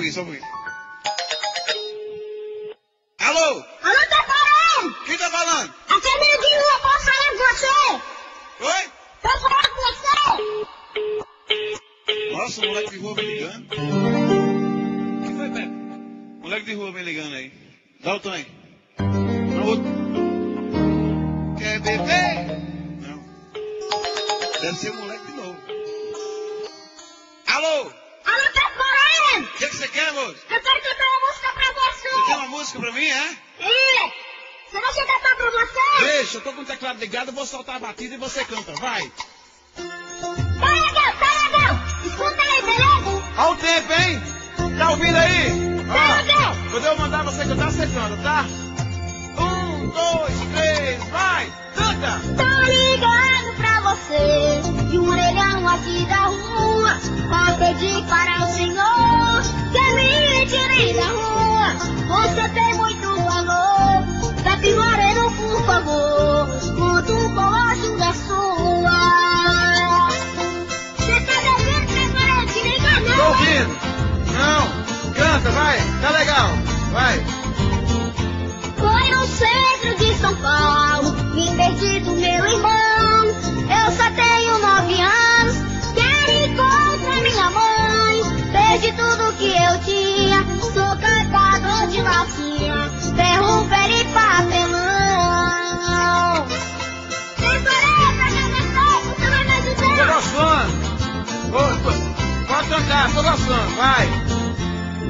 pouquinho, só um pouquinho. Alô? Alô, tá falando? Quem tá falando? Aqui é meio de rua, posso falar com você? Oi? Posso falar com você? Nossa, o moleque de rua me ligando. O que foi, Pepe? Moleque de rua me ligando aí. Dá o tom aí. Não, outro. Quer beber? Não. Deve ser o moleque de novo. Alô? Alô, tá falando? O que você quer, moço? Eu quero cantar uma música pra você. Você tem uma música pra mim, é? Você deixa eu cantar pra você? Deixa, eu tô com o teclado ligado, eu vou soltar a batida e você canta, vai. Tá legal, tá legal. Escuta aí, beleza? Olha o tempo, hein? Tá ouvindo aí? Tá legal. Quando eu mandar você cantar, você canta, tá? 1, 2, 3, vai! Canta! Tô ligado pra você, de um orelhão aqui da rua, pra pedir para o Senhor que me tire da rua. Você tem muito valor, Pepe Moreno, por favor, conto com a ajuda sua. Você tá me ouvindo, Pepe Moreno? Te liga Tô não, ouvindo? Não! Canta, vai! Tá legal! Vai! Foi no centro de São Paulo, me perdi do meu irmão. Eu só tenho 9 anos, quero encontrar minha mãe. Perdi tudo que eu tinha, sou catador de latinha, ferro, ferro e papelão. Decorei pra minha mensagem, você vai me Tô ajudar? gostando! Pode cantar, tô gostando, vai!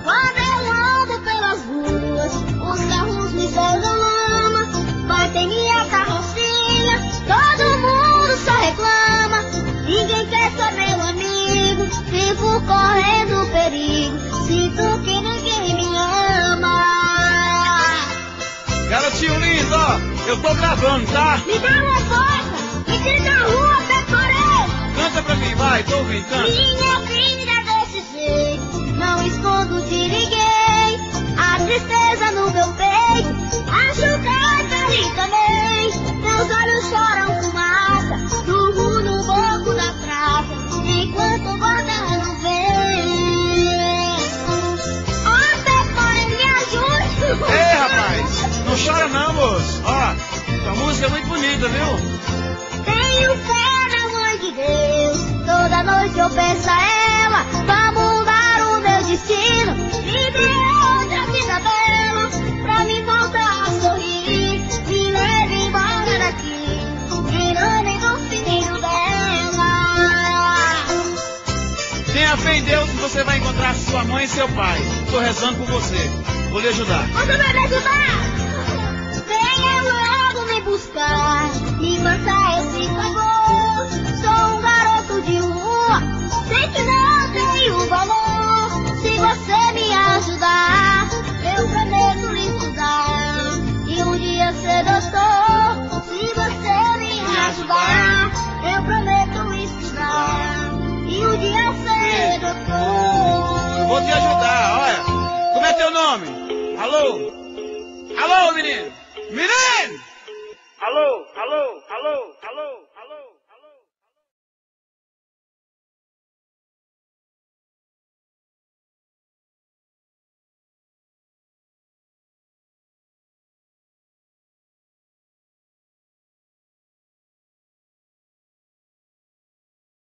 Quando eu ando pelas ruas, os carros me jogam lama, batem minha carrocinha, todo mundo só reclama. Ninguém quer ser meu amigo, vivo correndo perigo, sinto que ninguém me ama. Garotinho lindo, ó! Eu tô gravando, tá? Me dá uma força, me tira da rua, Pecorei. Canta pra mim, vai, tô ouvindo, canta! Minha vida desse jeito, não escondo de ninguém. A tristeza no meu peito, acho que é feliz também. Meus olhos choram fumaça, durmo no banco da praça, enquanto o guarda não vem. Ó, Pecorei, me ajude. Ei, rapaz! Não chora não, moço! Ó, tua música é muito bonita, viu? Tenho fé na mãe de Deus, toda noite eu peço a ela pra mudar o meu destino, me dê outra vida bela, pra me voltar a sorrir, me leve embora daqui, virando do filho dela. Tenha fé em Deus que você vai encontrar sua mãe e seu pai. Tô rezando por você. Vou lhe ajudar. Você vai me ajudar? Venha logo me buscar, me faça esse favor. Sou um garoto de rua, sei que não tenho valor. Se você me ajudar, eu prometo estudar e um dia ser doutor. Se você me ajudar, eu prometo estudar e um dia ser doutor. Vou te ajudar, olha. Como é teu nome? Alô? Alô, menino? Menino!